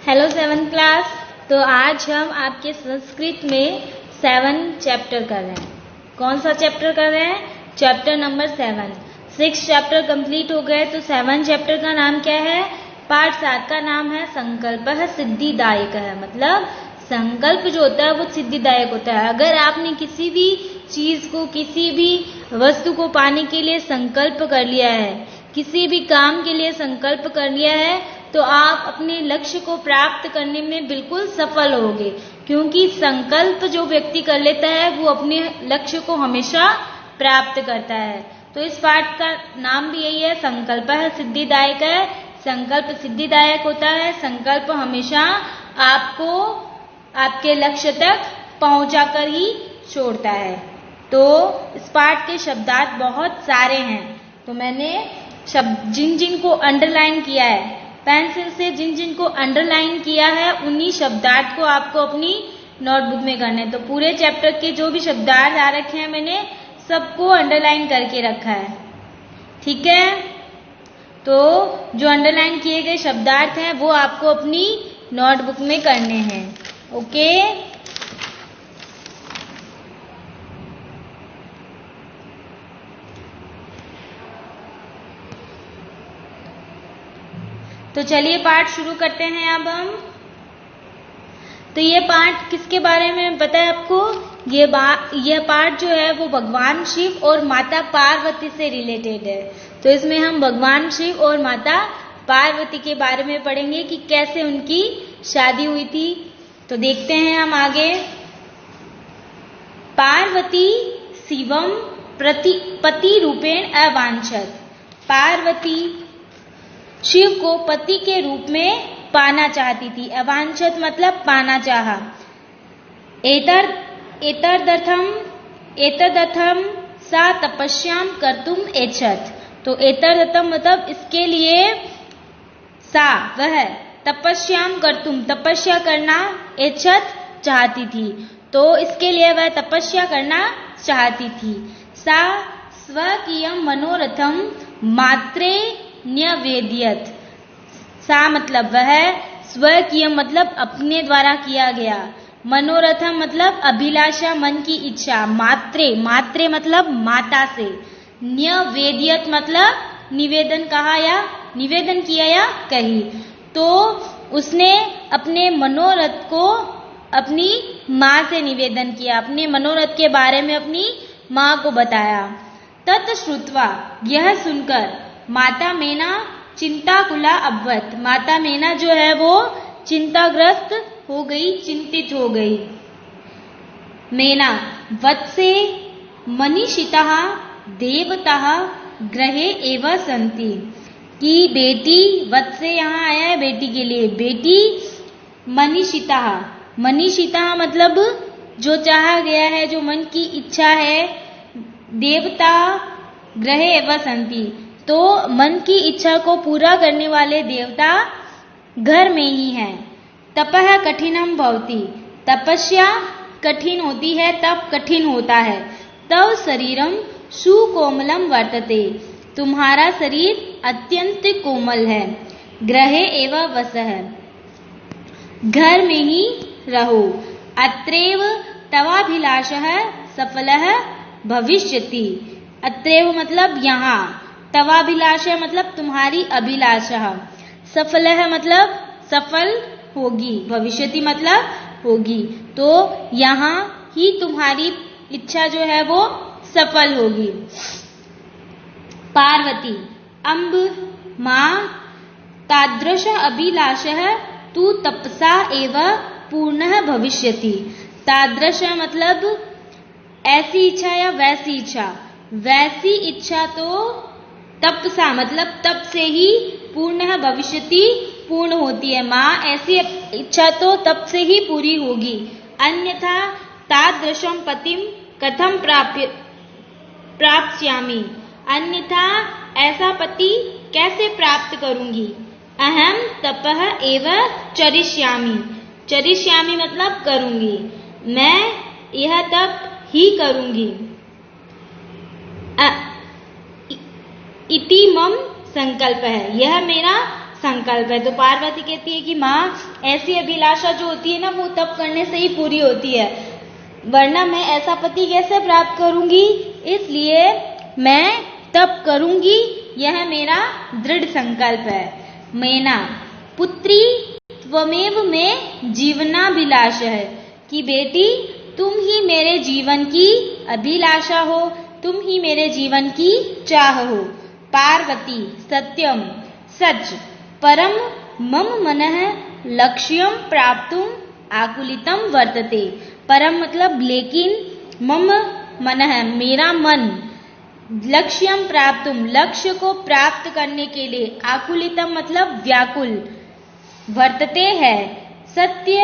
Hello 7th class. तो आज हम आपके संस्कृत में 7 चैप्टर कर रहे हैं। कौन सा चैप्टर कर रहे हैं? Chapter number 7। 6 चैप्टर कंप्लीट हो गए तो 7 चैप्टर का नाम क्या है? पार्ट 7 का नाम है संकल्पः सिद्धिदायक है। मतलब संकल्प जो होता है वो सिद्धिदायक होता है। अगर आपने किसी भी चीज को, किसी भी वस्तु को पाने के लिए संकल्प कर लिया है, किसी भी काम के लिए संकल्प कर लिया है, तो आप अपने लक्ष्य को प्राप्त करने में बिल्कुल सफल होगे, क्योंकि संकल्प जो व्यक्ति कर लेता है वो अपने लक्ष्य को हमेशा प्राप्त करता है। तो इस पाठ का नाम भी यही है, संकल्पः सिद्धिदायक है। संकल्प सिद्धिदायक होता है। संकल्प हमेशा आपको आपके लक्ष्य तक पहुंचा कर ही छोड़ता है। तो इस पाठ के शब्दार्थ बहुत सारे हैं। तो मैंने जिन जिन को अंडरलाइन किया है, पेंसिल से जिन जिन को अंडरलाइन किया है, उन्हीं शब्दार्थ को आपको अपनी नोटबुक में करना है। तो पूरे चैप्टर के जो भी शब्दार्थ आ रखे हैं मैंने सबको अंडरलाइन करके रखा है। ठीक है, तो जो अंडरलाइन किए गए शब्दार्थ हैं वो आपको अपनी नोटबुक में करने हैं। ओके, तो चलिए पाठ शुरू करते हैं अब हम। तो ये पाठ किसके बारे में पता है आपको? ये पाठ जो है वो भगवान शिव और माता पार्वती से रिलेटेड है। तो इसमें हम भगवान शिव और माता पार्वती के बारे में पढ़ेंगे कि कैसे उनकी शादी हुई थी। तो देखते हैं हम आगे। पार्वती शिवम पति रूपेण अवांछत। पार्वती शिव को पति के रूप में पाना चाहती थी। अवांछत मतलब पाना चाहा। एतदर्थम सा तपस्याम कर्तुम एच्छत। तो एतदर्थम मतलब इसके लिए सा वह तपस्याम कर्तुम तपस्या करना एच्छत चाहती थी। तो इसके लिए वह तपस्या करना चाहती थी। सा स्वकीयम मनोरथम मात्रे न्यवेद्यत। सा मतलब वह, स्वकीय मतलब अपने द्वारा किया गया, मनोरथम मतलब अभिलाषा मन की इच्छा, मात्रे मतलब माता से, न्यवेद्यत मतलब निवेदन कहा या निवेदन किया या कही। तो उसने अपने मनोरथ को अपनी माँ से निवेदन किया, अपने मनोरथ के बारे में अपनी माँ को बताया। तत्श्रुत्वा यह सुनकर माता मेना चिंताकुला अभवत। माता मेना जो है वो चिंताग्रस्त हो गई, चिंतित हो गई। मेना वत्से मनीषितः देवताः ग्रहे एव सन्ति। कि बेटी, वत्से यहाँ आया है बेटी के लिए, बेटी मनीषितः। मनीषितः मतलब जो चाहा गया है, जो मन की इच्छा है। देवता ग्रहे एव सन्ति, तो मन की इच्छा को पूरा करने वाले देवता घर में ही हैं। तपः कठिनम भवति। तपस्या कठिन होती है, तप कठिन होता है। तव शरीरम सुकोमलम वर्तते। तुम्हारा शरीर अत्यंत कोमल है। ग्रहे एव वसः, घर में ही रहो। अत्रैव तवाभिलाषः सफलः भविष्यति। अत्रैव मतलब यहाँ, तवाभिलाषा मतलब तुम्हारी अभिलाषा, सफलः मतलब सफल होगी, भविष्यति मतलब होगी। तो यहाँ ही तुम्हारी इच्छा जो है वो सफल होगी। पार्वती अम्ब माँ तादृश अभिलाषः तु तपसा एव पूर्णः भविष्यति। तादृश मतलब ऐसी इच्छा या वैसी इच्छा, वैसी इच्छा तो तपसा मतलब तप से ही पूर्ण भविष्यति पूर्ण होती है। माँ ऐसी इच्छा तो तप से ही पूरी होगी। अन्यथा तादृशम पतिम कथम प्राप्स्यामि। अन्यथा ऐसा पति कैसे प्राप्त करूंगी। अहम तपः एव चरिष्यामि। चरिष्यामि मतलब करूंगी, मैं यह तप ही करूंगी। इति मम संकल्प है, यह मेरा संकल्प है। तो पार्वती कहती है कि माँ, ऐसी अभिलाषा जो होती है ना वो तप करने से ही पूरी होती है, वरना मैं ऐसा पति कैसे प्राप्त करूंगी, इसलिए मैं तप करूंगी, यह मेरा दृढ़ संकल्प है। मैना पुत्री त्वमेव में जीवनाभिलाष है, कि बेटी तुम ही मेरे जीवन की अभिलाषा हो, तुम ही मेरे जीवन की चाह हो। पार्वती सत्यम सच, परम मम मनः लक्ष्यम प्राप्तुम आकुलितम वर्तते। परम मतलब लेकिन, मम मनः मेरा मन, लक्ष्यम प्राप्तुम लक्ष्य को प्राप्त करने के लिए, आकुलितम मतलब व्याकुल, वर्तते है सत्य,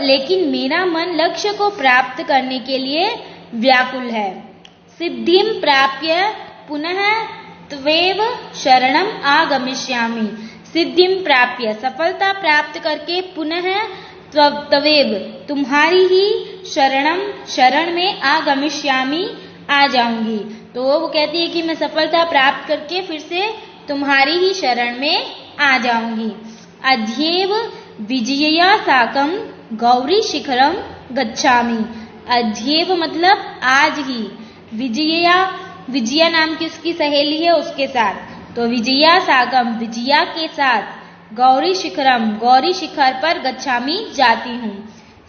लेकिन मेरा मन लक्ष्य को प्राप्त करने के लिए व्याकुल है। सिद्धिम प्राप्य पुनः त्वेव शरणम आगमिष्यामि। सिद्धिम प्राप्य सफलता प्राप्त करके पुनः त्वेव तुम्हारी ही शरण में आगमिष्यामि आ जाऊंगी। तो वो कहती है कि मैं सफलता प्राप्त करके फिर से तुम्हारी ही शरण में आ जाऊंगी। अध्येव विजया साकम गौरी शिखरम गच्छामि। अध्येव मतलब आज ही, विजया नाम की उसकी सहेली है उसके साथ, तो विजया साकम विजया के साथ, गौरी शिखरम गौरी शिखर पर गच्छामि जाती हूँ।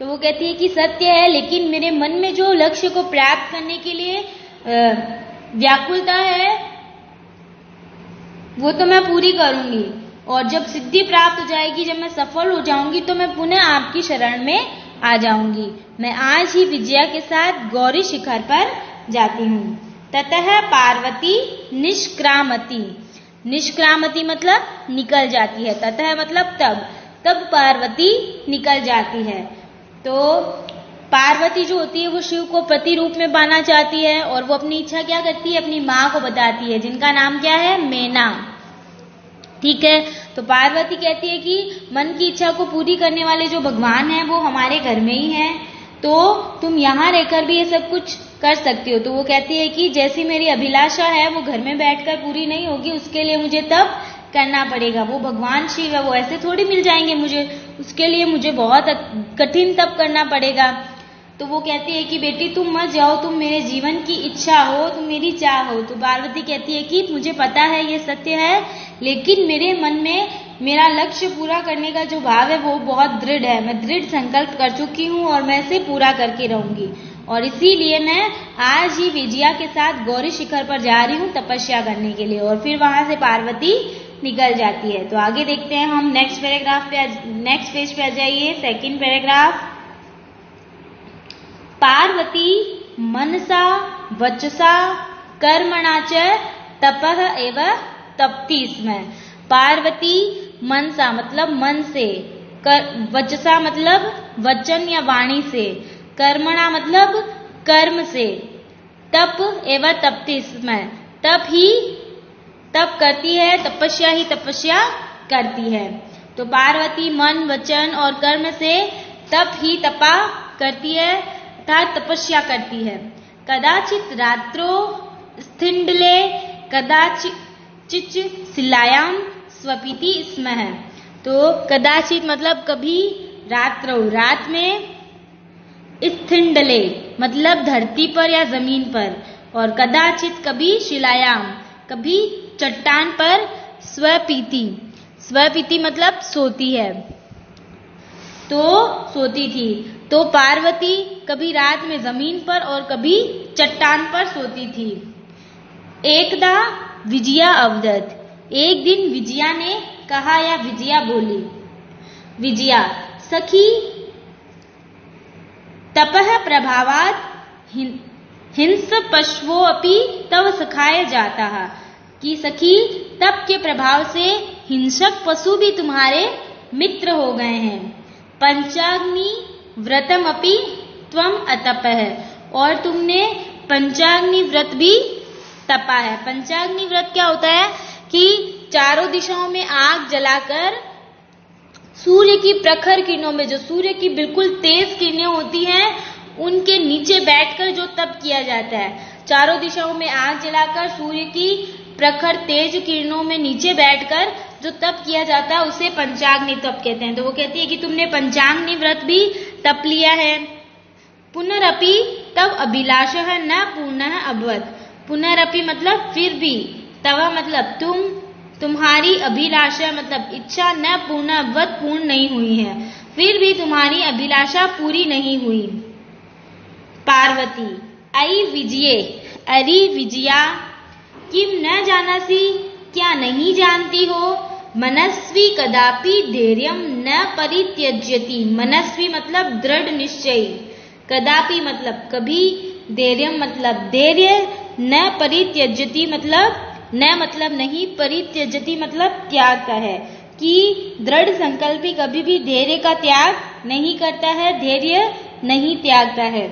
तो वो कहती है कि सत्य है, लेकिन मेरे मन में जो लक्ष्य को प्राप्त करने के लिए व्याकुलता है वो तो मैं पूरी करूंगी, और जब सिद्धि प्राप्त हो जाएगी, जब मैं सफल हो जाऊंगी, तो मैं पुनः आपकी शरण में आ जाऊंगी। मैं आज ही विजया के साथ गौरी शिखर पर जाती हूँ। ततः पार्वती निष्क्रामति। निष्क्रामति मतलब निकल जाती है, ततः मतलब तब पार्वती निकल जाती है। तो पार्वती जो होती है वो शिव को पति रूप में पाना चाहती है, और वो अपनी इच्छा क्या करती है, अपनी माँ को बताती है, जिनका नाम क्या है, मैना। ठीक है, तो पार्वती कहती है कि मन की इच्छा को पूरी करने वाले जो भगवान हैं वो हमारे घर में ही हैं, तो तुम यहाँ रहकर भी ये सब कुछ कर सकती हो। तो वो कहती है कि जैसी मेरी अभिलाषा है वो घर में बैठकर पूरी नहीं होगी, उसके लिए मुझे तप करना पड़ेगा। वो भगवान शिव है, वो ऐसे थोड़ी मिल जाएंगे मुझे, उसके लिए मुझे बहुत कठिन तप करना पड़ेगा। तो वो कहती है कि बेटी तुम मत जाओ, तुम मेरे जीवन की इच्छा हो, तुम मेरी चाह हो। तो पार्वती कहती है कि मुझे पता है ये सत्य है, लेकिन मेरे मन में मेरा लक्ष्य पूरा करने का जो भाव है वो बहुत दृढ़ है, मैं दृढ़ संकल्प कर चुकी हूँ और मैं इसे पूरा करके रहूंगी, और इसीलिए मैं आज ही विजया के साथ गौरी शिखर पर जा रही हूँ तपस्या करने के लिए। और फिर वहां से पार्वती निकल जाती है। तो आगे देखते हैं हम नेक्स्ट पेज पे आ जाइए, सेकंड पैराग्राफ। पार्वती मनसा वचसा कर्मणा च तपः एव तपति स्म। पार्वती मनसा मतलब मन से, वचसा मतलब वचन या वाणी से, कर्मणा मतलब कर्म से, तप एवं तपति स्म तप करती है, तपस्या ही तपस्या करती है। तो पार्वती मन वचन और कर्म से तप ही तपा करती है अर्थात तपस्या करती है। कदाचित रात्रो स्थिंडले कदाचित शिलायाम स्वपिति स्म है। तो कदाचित मतलब कभी, रात्रो रात में, स्थिंडले मतलब धरती पर या जमीन पर, और कदाचित कभी, शिलायाम कभी चट्टान पर, स्वपीति मतलब सोती है, तो सोती थी। तो पार्वती कभी रात में जमीन पर और कभी चट्टान पर सोती थी। एकदा विजया अवदत, एक दिन विजया ने कहा या विजया बोली, विजया सखी तपः प्रभावात् हिंस पशवो अपि तव सखाय जाता है, कि सखी तप के प्रभाव से हिंसक पशु भी तुम्हारे मित्र हो गए हैं। पंचाग्नि व्रतम अपि त्वम अतप है, और तुमने पंचाग्नि व्रत भी तपा है। पंचाग्नि व्रत क्या होता है कि चारों दिशाओं में आग जलाकर सूर्य की प्रखर किरणों में, जो सूर्य की बिल्कुल तेज किरणें होती हैं, उनके नीचे बैठकर जो तप किया जाता है। चारों दिशाओं में आग जलाकर सूर्य की प्रखर तेज किरणों में नीचे बैठकर जो तप किया जाता है उसे पंचाग्नि तप कहते हैं। तो वो कहती है कि तुमने पंचाग्नि व्रत भी तप लिया है। पुनरपि तब अभिलाषः न पूर्णः अभवत्। पुनरपि मतलब फिर भी, तव मतलब तुम्हारी अभिलाषा मतलब इच्छा न पूर्ण अभवत् पूर्ण नहीं हुई है, फिर भी तुम्हारी अभिलाषा पूरी नहीं हुई। पार्वती अयि विजये, अरि विजया, किम न जानासि, क्या नहीं जानती हो, मनस्वी कदापि धैर्यं न परित्यज्यति। मनस्वी मतलब दृढ़ निश्चयी, कदापि मतलब कभी, धैर्यं मतलब धैर्य, न परित्यज्यति मतलब न मतलब नहीं, परित्यजति मतलब त्यागता है, कि दृढ़ संकल्पी कभी भी धैर्य का त्याग नहीं करता है, धैर्य नहीं त्यागता है।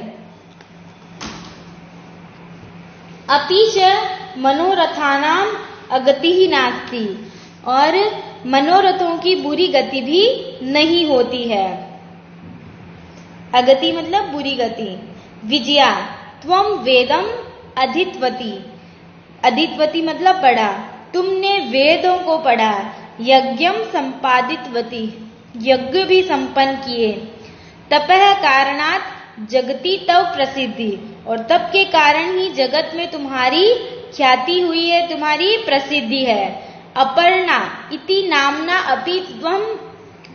अपि च मनोरथानाम अगति ही नास्ति, और मनोरथों की बुरी गति भी नहीं होती है। अगति मतलब बुरी गति। विजया त्वम वेदम अधितवती, अधितवती मतलब पढ़ा, तुमने वेदों को पढ़ा। यज्ञम संपादितवती, यज्ञ भी संपन्न किए। तपः कारणात् जगति तव प्रसिद्धि, और तप के कारण ही जगत में तुम्हारी ख्याति हुई है, तुम्हारी प्रसिद्धि है। अपर्णा इति नामना अपि त्वं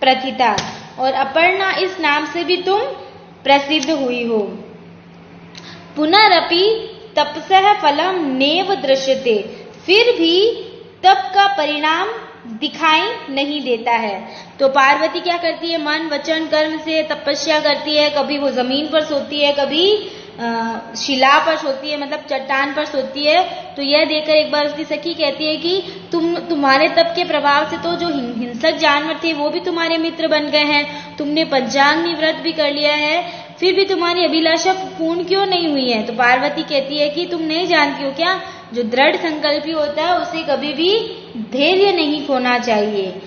प्रथिता, और अपर्णा इस नाम से भी तुम प्रसिद्ध हुई हो। पुनरपि तपसः फलम नेव दृश्यते, फिर भी तप का परिणाम दिखाई नहीं देता है। तो पार्वती क्या करती है, मन वचन कर्म से तपस्या करती है। कभी वो जमीन पर सोती है, कभी शिला पर सोती है, मतलब चट्टान पर सोती है। तो यह देखकर एक बार उसकी सखी कहती है कि तुम्हारे तप के प्रभाव से तो जो हिंसक जानवर थे वो भी तुम्हारे मित्र बन गए हैं, तुमने पंचाग्नि व्रत भी कर लिया है, फिर भी तुम्हारी अभिलाषा पूर्ण क्यों नहीं हुई है। तो पार्वती कहती है कि तुम नहीं जानती हो क्या, जो दृढ़ संकल्पी होता है उसे कभी भी धैर्य नहीं खोना चाहिए।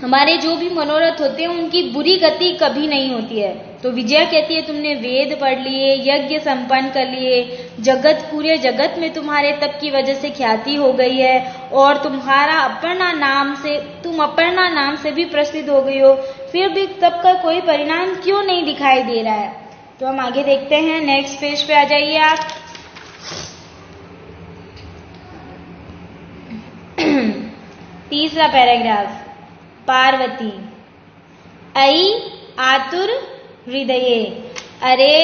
हमारे जो भी मनोरथ होते हैं उनकी बुरी गति कभी नहीं होती है। तो विजया कहती है तुमने वेद पढ़ लिए, यज्ञ संपन्न कर लिए, जगत पूरे जगत में तुम्हारे तप की वजह से ख्याति हो गई है, और तुम्हारा अपर्णा नाम से भी प्रसिद्ध हो गई हो, फिर भी तप का कोई परिणाम क्यों नहीं दिखाई दे रहा है। तो हम आगे देखते हैं, नेक्स्ट पेज पे आ जाइए आप। तीसरा पैराग्राफ। पार्वती अयि आतुर हृदये, अरे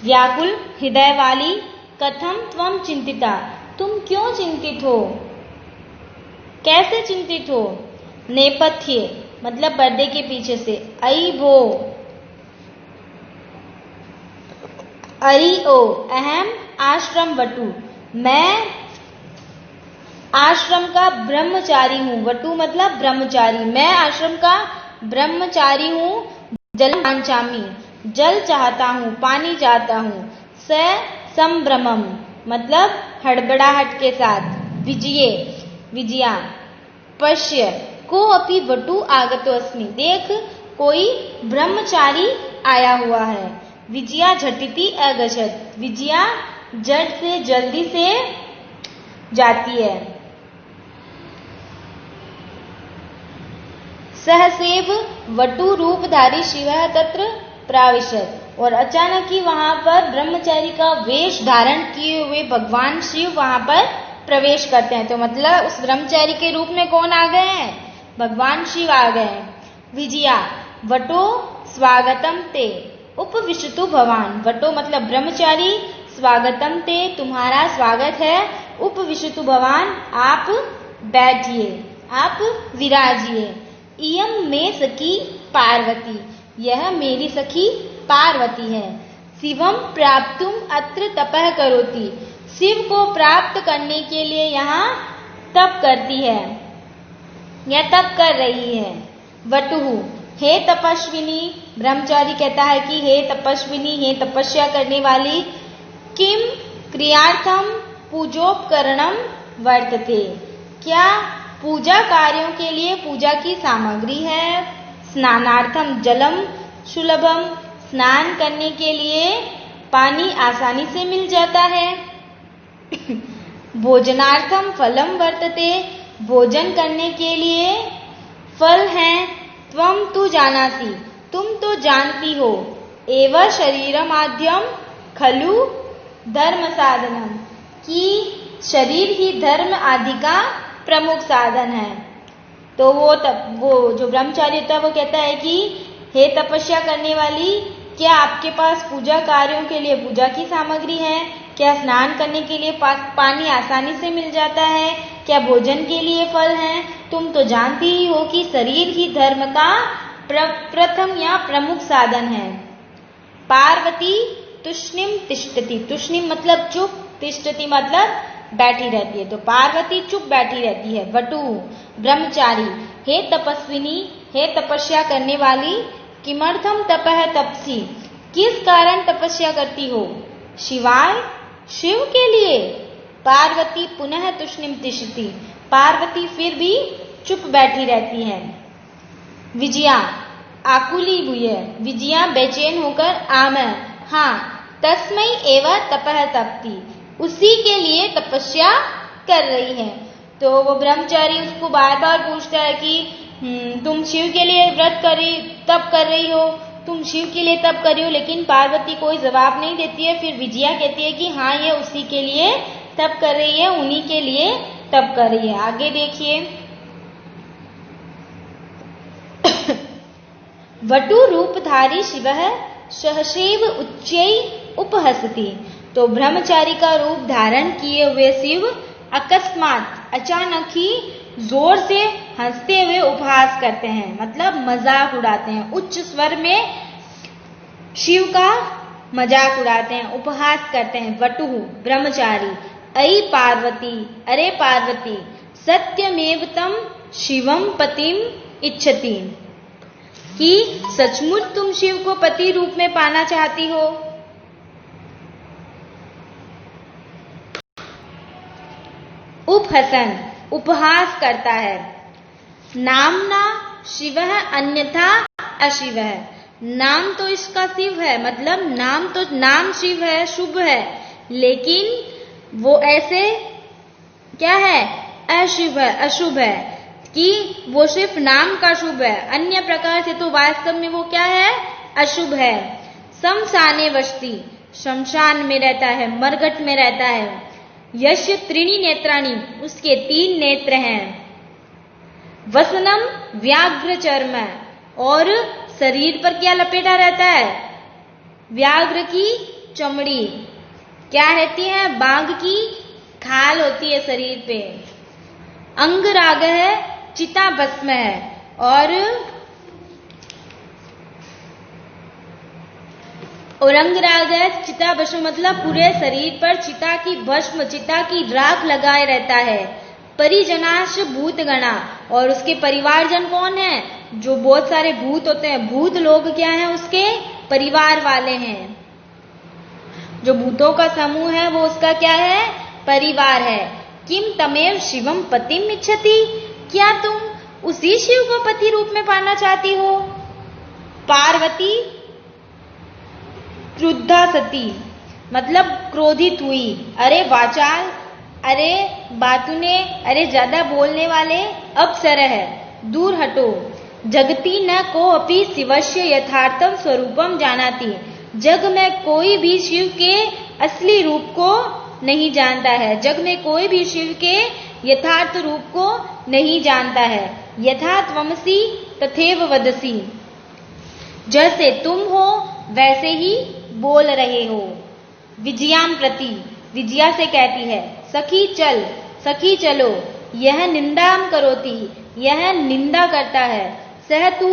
व्याकुल हृदय वाली, कथम त्वम चिंतिता, तुम क्यों चिंतित हो, कैसे चिंतित हो। नेपथ्य मतलब पर्दे के पीछे से। अयि भो, अरि ओ, अहम आश्रम वटु, मैं आश्रम का ब्रह्मचारी हूँ। वटु मतलब ब्रह्मचारी, मैं आश्रम का ब्रह्मचारी हूँ। जल वांछामि, जल चाहता हूँ, पानी चाहता हूँ। स संभ्रमम मतलब हड़बड़ाहट के साथ। विजये विजया, पश्य को अपि वटु आगतो अस्मि, देख कोई ब्रह्मचारी आया हुआ है। विजया झटिति अगच्छत्, विजया झट से जल्दी से जाती है। सहसेव वटु रूपधारी शिवः तत्र प्राविशत्, और अचानक ही वहां पर ब्रह्मचारी का वेश धारण किए हुए भगवान शिव वहां पर प्रवेश करते हैं। तो मतलब उस ब्रह्मचारी के रूप में कौन आ गए हैं, भगवान शिव आ गए हैं। विजया वटो स्वागतम ते उपविशतु भवान, वटो मतलब ब्रह्मचारी, स्वागतम ते तुम्हारा स्वागत है, उपविशतु भवान आप बैठिए, आप विराजिए। इयं मे सखी पार्वती, यह मेरी सखी पार्वती है। शिवम प्राप्तुम अत्र तपः करोति, शिव को प्राप्त करने के लिए यहाँ तप करती है, यह तप कर रही है। वटुहु, हे तपस्विनी, ब्रह्मचारी कहता है कि हे तपस्विनी, हे तपस्या करने वाली, किम क्रियार्थम पूजोपकरणम वर्तते, क्या पूजा कार्यों के लिए पूजा की सामग्री है। स्नानार्थम जलम सुलभम, स्नान करने के लिए पानी आसानी से मिल जाता है। भोजनार्थम फलम वर्तते, भोजन करने के लिए फल है। त्वम तू जानासि, तुम तो जानती हो। एव शरीरमाद्यम खलु धर्म साधनम, कि शरीर ही धर्म आदि का प्रमुख साधन है। तो वो जो ब्रह्मचारी होता है वो कहता है कि हे तपस्या करने वाली, क्या आपके पास पूजा कार्यों के लिए पूजा की सामग्री है? क्या स्नान करने के लिए पानी आसानी से मिल जाता है? क्या भोजन के लिए फल हैं? तुम तो जानती ही हो कि शरीर ही धर्म का प्रथम या प्रमुख साधन है। पार्वती तुष्णिम तिष्ठति, तुष्णिम मतलब चुप, तिष्ठति मतलब बैठी रहती है। तो पार्वती चुप बैठी रहती है। वटु ब्रह्मचारी, हे तपस्विनी, हे तपस्या करने वाली, किमर्थम तपः तपसी, किस कारण तपस्या करती हो? शिवाय, शिव के लिए। पार्वती पुनः तुष्णिम तिष्ठति, पार्वती फिर भी चुप बैठी रहती है। विजया आकुली भूय, विजया बेचैन होकर आम, हाँ तस्मै एव तपः तपति, उसी के लिए तपस्या कर रही है। तो वो ब्रह्मचारी उसको बार बार पूछता है कि तुम शिव के लिए व्रत तप कर रही हो, तुम शिव के लिए तप कर रही हो, लेकिन पार्वती कोई जवाब नहीं देती है। फिर विजया कहती है कि हाँ ये उसी के लिए तप कर रही है, उन्हीं के लिए तप कर रही है। आगे देखिए, वटु रूपधारी शिवः सहसैव उच्चै उपहसति, तो ब्रह्मचारी का रूप धारण किए हुए शिव अकस्मात अचानक ही जोर से हंसते हुए उपहास करते हैं, मतलब मजाक उड़ाते हैं। उच्च स्वर में शिव का मजाक उड़ाते हैं, उपहास करते हैं। वटु ब्रह्मचारी, अयि पार्वती, अरे पार्वती, सत्यमेव तम शिवम पतिम इच्छति, कि सचमुच तुम शिव को पति रूप में पाना चाहती हो। उपहसन उपहास करता है। नामना शिवः अन्यथा अशिवः, नाम तो इसका शिव है, मतलब नाम शिव है, शुभ है, लेकिन वो ऐसे क्या है? अशुभ है, अशुभ है, कि वो सिर्फ नाम का शुभ है, अन्य प्रकार से तो वास्तव में वो क्या है? अशुभ है। शमशाने वसति, शमशान में रहता है, मरघट में रहता है। यस्य त्रीणि नेत्राणि, उसके 3 नेत्र हैं। वसनम व्याघ्र चर्म, और शरीर पर क्या लपेटा रहता है? व्याघ्र की चमड़ी, क्या रहती है? बाघ की खाल होती है शरीर पे। अंगराग है, चिता भस्म है, और अंगराग है, चिता भस्म मतलब पूरे शरीर पर चिता की भस्म, चिता की राख लगाए रहता है। परिजनाश भूतगणा, और उसके परिवारजन कौन है? जो बहुत सारे भूत होते हैं, भूत लोग क्या हैं? उसके परिवार वाले हैं। जो भूतों का समूह है वो उसका क्या है? परिवार है। किम तमेव शिवम पतिम इच्छति, क्या तुम उसी शिव को पति रूप में पाना चाहती हो? पार्वती क्रुद्धा सती, मतलब क्रोधित हुई। अरे वाचाल, अरे बातूने, अरे ज्यादा बोलने वाले, अप्सर है, दूर हटो। जगती न को अपि शिवस्य यथार्थम स्वरूपम जानाति, जग में कोई भी शिव के असली रूप को नहीं जानता है, जग में कोई भी शिव के यथार्थ रूप को नहीं जानता है। यथा त्वमसि तथैव वदसि, जैसे तुम हो वैसे ही बोल रहे हो। विजयाम प्रति, विजया से कहती है, सखी चल, सखी चलो। यह निंदाम करोति, यह निंदा करता है। सह तू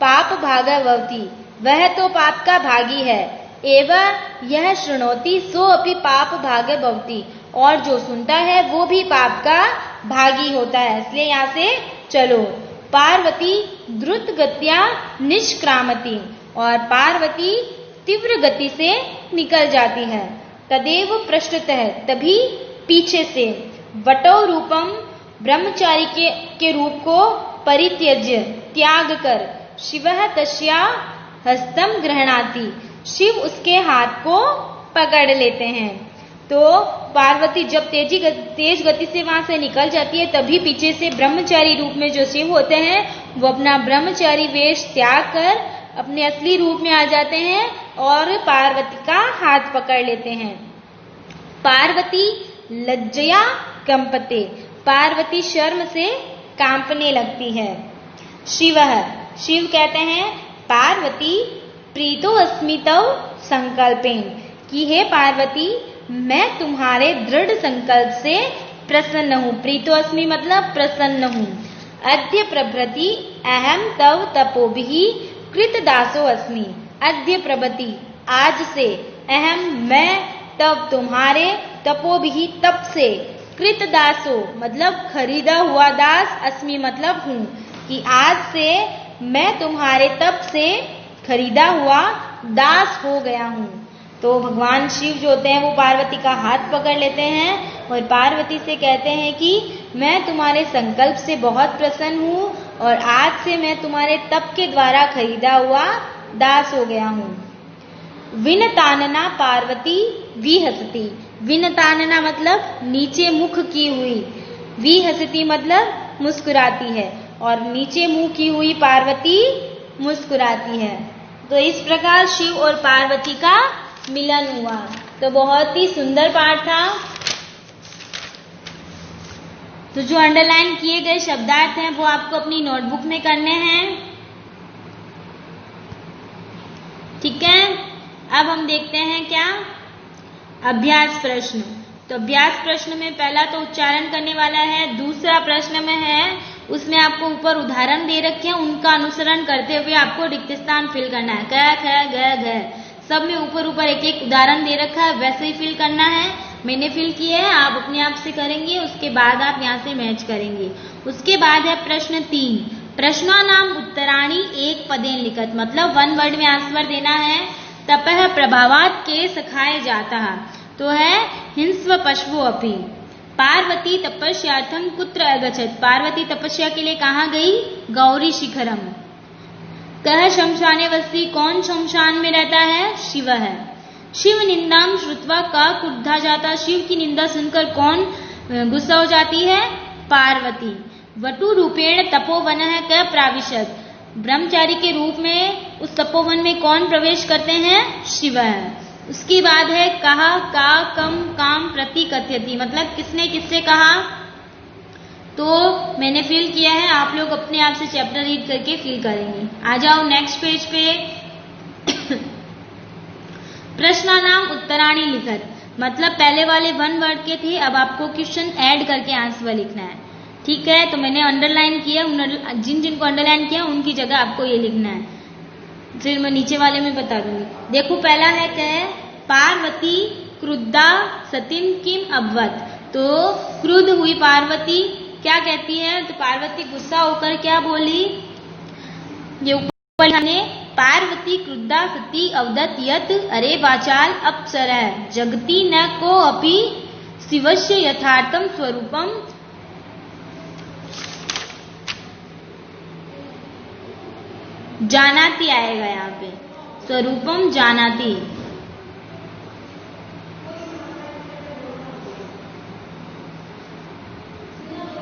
पाप भागा भवति, वह तो पाप का भागी है। एवं यह शृणोति सो अपि पाप भागे भवति, और जो सुनता है वो भी पाप का भागी होता है, इसलिए यहाँ से चलो। पार्वती द्रुत गत्या निष्क्रामति, और पार्वती तीव्र गति से निकल जाती है। तदेव पृष्ठतः, तभी पीछे से। वटो रूपम, ब्रह्मचारी के रूप को परित्यज्य, त्याग कर। शिवः तस्या हस्तम गृह्णाति, शिव उसके हाथ को पकड़ लेते हैं। तो पार्वती जब तेज गति से वहां से निकल जाती है, तभी पीछे से ब्रह्मचारी रूप में जो शिव होते हैं वो अपना ब्रह्मचारी वेश त्याग कर अपने असली रूप में आ जाते हैं और पार्वती का हाथ पकड़ लेते हैं। पार्वती लज्जया कंपते, पार्वती शर्म से कांपने लगती है। शिव कहते हैं पार्वती प्रीतो अस्मि तव संकल्पेन, कि हे पार्वती मैं तुम्हारे दृढ़ संकल्प से प्रसन्न हूँ। प्रीतो अस्मि मतलब प्रसन्न हूँ। अद्य प्रभृति अहम तव तपोभिः कृतदासो अस्मि। अद्य प्रभृति आज से, अहम मैं, तब तुम्हारे, तपोभिः तप से, कृतदासो मतलब खरीदा हुआ दास, अस्मि मतलब हूँ, कि आज से मैं तुम्हारे तप से खरीदा हुआ दास हो गया हूँ। तो भगवान शिव जो होते हैं वो पार्वती का हाथ पकड़ लेते हैं और पार्वती से कहते हैं कि मैं तुम्हारे संकल्प से बहुत प्रसन्न हूँ और आज से मैं तुम्हारे तप के द्वारा खरीदा हुआ दास हो गया हूँ। विनतानना पार्वती विहसती, विनतानना मतलब नीचे मुख की हुई, विहसती मतलब मुस्कुराती है, और नीचे मुंह की हुई पार्वती मुस्कुराती है। तो इस प्रकार शिव और पार्वती का मिलन हुआ। तो बहुत ही सुंदर पाठ था। तो जो अंडरलाइन किए गए शब्दार्थ हैं वो आपको अपनी नोटबुक में करने हैं, ठीक है। अब हम देखते हैं क्या, अभ्यास प्रश्न। तो अभ्यास प्रश्न में पहला तो उच्चारण करने वाला है, दूसरा प्रश्न में है उसमें आपको ऊपर उदाहरण दे रखे हैं, उनका अनुसरण करते हुए आपको रिक्त स्थान फिल करना है। क ख ग घ सब में ऊपर ऊपर एक एक उदाहरण दे रखा है, वैसे ही फिल करना है। मैंने फिल किया है, आप अपने आप से करेंगे, उसके बाद आप यहाँ से मैच करेंगे। उसके बाद है प्रश्न 3, प्रश्नानाम उत्तराणि एक पदेन लिखत, मतलब 1 वर्ड में आंसर देना है। तपः प्रभावात के सखाए जाता, तो है हिंस्व पशवो अपि। पार्वती तपस्यार्थम कुत्र अगच्छत, पार्वती तपस्या के लिए कहाँ गई, गौरी शिखरम। कह शमशाने वस्ती, कौन शमशान में रहता है, शिव है। शिव निंदाम श्रुत्वा का क्रुद्धा जाता, शिव की निंदा सुनकर कौन गुस्सा हो जाती है, पार्वती। वटु रूपेण तपोवन है क प्राविशत, ब्रह्मचारी के रूप में उस तपोवन में कौन प्रवेश करते हैं, शिव है। उसके बाद है कहा का कम काम प्रति कथयति, मतलब किसने किससे कहा। तो मैंने फिल किया है, आप लोग अपने आप से चैप्टर रीड करके फिल करेंगे। आ जाओ नेक्स्ट पेज पे। प्रश्नानाम उत्तराणि लिखत, मतलब पहले वाले 1 वर्ड के थे, अब आपको क्वेश्चन ऐड करके आंसर लिखना है, ठीक है। तो मैंने अंडरलाइन किया, जिन जिनको अंडरलाइन किया उनकी जगह आपको ये लिखना है, फिर मैं नीचे वाले में बता दूंगी। देखो पहला है क्या है, पार्वती क्रुद्धा सतिम किम अभवत, तो क्रुद्ध हुई पार्वती क्या कहती है, तो पार्वती गुस्सा होकर क्या बोली, ये ऊपर हमने पार्वती क्रुद्धा सती अवदत यत अरे वाचाल अप्सरः जगति न को अपि शिवस्य यथार्थम स्वरूपम। जानाति आएगा यहाँ पे, स्वरूपम जानाति।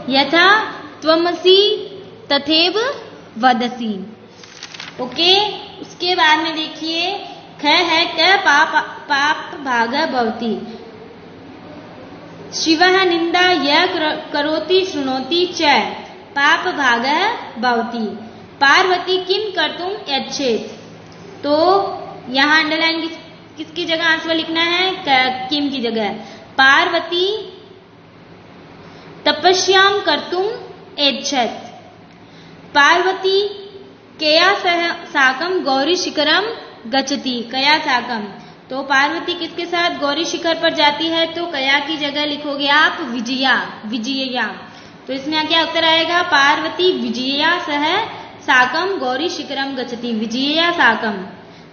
यथा त्वमसि तथैव वदसि, ओके। उसके बाद में देखिए ख है क पाप भाग भवति, शिवः निंदा य करोति शृणोति च पाप भाग भवति। पार्वती किम कर्तुम यच्छेत्, तो यहाँ अंडरलाइन किसकी जगह आंसर लिखना है, किम की जगह। पार्वती तपस्याम कर्तुम एच्छत्, पार्वती कया साकम गौरी शिखरम गच्छति, कया साकम, तो पार्वती किसके साथ गौरी शिखर पर जाती है, तो कया की जगह लिखोगे आप विजया, विजया। तो इसमें क्या उत्तर आएगा, पार्वती विजया सह साकम गौरी शिखरम गच्छति, विजया साकम,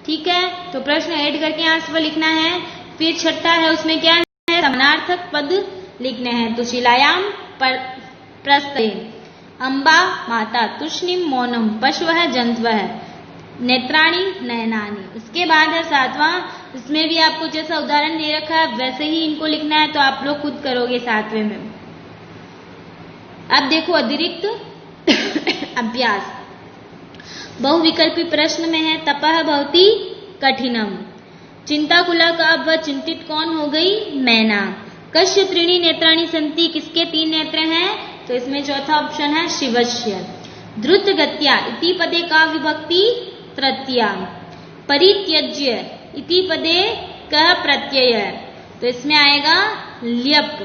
ठीक है। तो प्रश्न ऐड करके आंसर लिखना है। फिर छठा है, उसमें क्या है, समानार्थक पद लिखने हैं। तो शिलायाम प्रस्ते अम्बा माता तुष्णिम मौनम पशवः जंतवः नेत्राणि नयनानि। उसके बाद है 7वां इसमें भी आपको जैसा उदाहरण दे रखा है वैसे ही इनको लिखना है, तो आप लोग खुद करोगे 7वें में। अब देखो अतिरिक्त अभ्यास बहुविकल्पी प्रश्न में है तपः भवति कठिनम। चिंताकुला का अब वह चिंतित कौन हो गई? मैना। कस्य त्रीणि नेत्राणि सन्ति, किसके 3 नेत्र हैं? तो इसमें चौथा ऑप्शन है शिवस्य। द्रुत गत्या इति पदे का विभक्ति? तृतीया। परित्यज्य इति पदे कः प्रत्यय? तो इसमें आएगा ल्यप।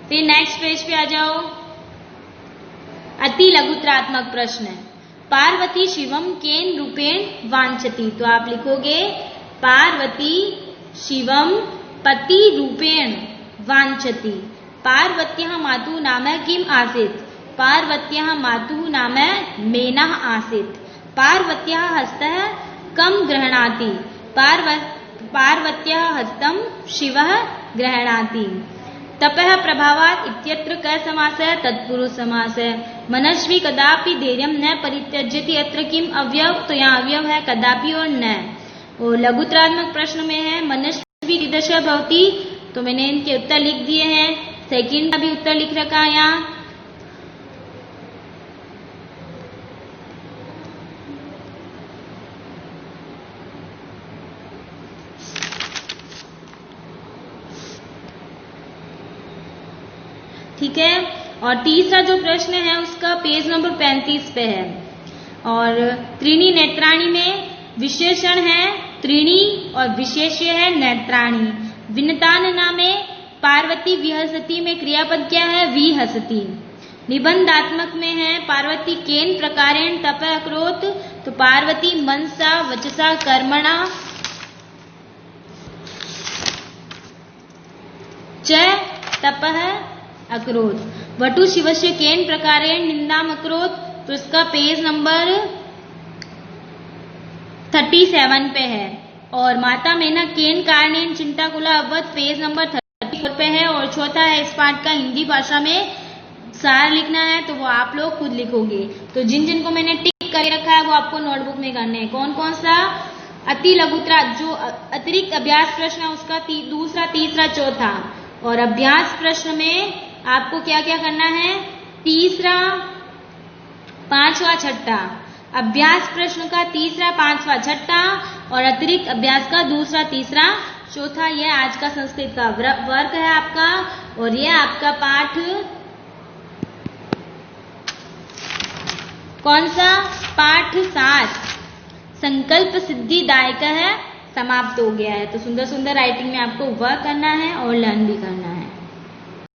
फिर नेक्स्ट पेज पे आ जाओ। अति लघुत्रात्मक प्रश्न है। पार्वती शिवम केन रूपेण वांछति। तो आप लिखोगे पार्वती शिवम पति रूपेण वांछति। पार्वत्याः मातुः नाम किम आसीत्? पार्वत्याः मातुः नाम मेनः आसीत्। पार्वत्याः हस्तः कं गृह्णाति? पार्वत्याः हस्तं शिवः गृह्णाति। तपः प्रभावात् इत्यत्र कः समासः? तत्पुरुष समास है। मनस्वी कदापि धैर्यं न परित्यज्यति, अत्र किम अवयव? तो यहाँ अवयव है कदापि और न। और लघुत्रात्मक प्रश्न में है मनस्वी कीदृशः भवति। तो मैंने इनके उत्तर लिख दिए हैं, सेकंड का भी उत्तर लिख रखा है यहाँ। ठीक है। और तीसरा जो प्रश्न है उसका पेज नंबर 35 पे है। और त्रीणि नेत्राणि में विशेषण है त्रीणि और विशेष्य है नेत्राणि। विनतान नामे पार्वती विहसति में क्रियापद क्या है? विहसति। निबंधात्मक में है पार्वती केन प्रकारेण तपः अकरोत्। तो पार्वती मनसा वचसा कर्मणा च तपः अकरोत्। वटु शिवस्य केन प्रकारेण निंदाम अकरोत्। तो इसका पेज नंबर 37 पे है। और माता मेना केन कारणेन चिंताकुला अववत्, पेज नंबर 34 पे है। और चौथा है इस पाठ का हिंदी भाषा में सार लिखना है, तो वो आप लोग खुद लिखोगे। तो जिन जिन को मैंने टिक कर रखा है वो आपको नोटबुक में करने हैं। कौन कौन सा? अति लघुत्रा जो अतिरिक्त अभ्यास प्रश्न है उसका दूसरा, तीसरा, चौथा। और अभ्यास प्रश्न में आपको क्या क्या करना है? तीसरा, पांचवा, छठा। अभ्यास प्रश्न का तीसरा, पांचवा, छठा और अतिरिक्त अभ्यास का दूसरा, तीसरा, चौथा। यह आज का संस्कृत का वर्क है आपका। और यह आपका पाठ कौन सा? पाठ 7 संकल्प सिद्धिदायक है, समाप्त हो गया है। तो सुंदर सुंदर राइटिंग में आपको वर्क करना है और लर्न भी करना है।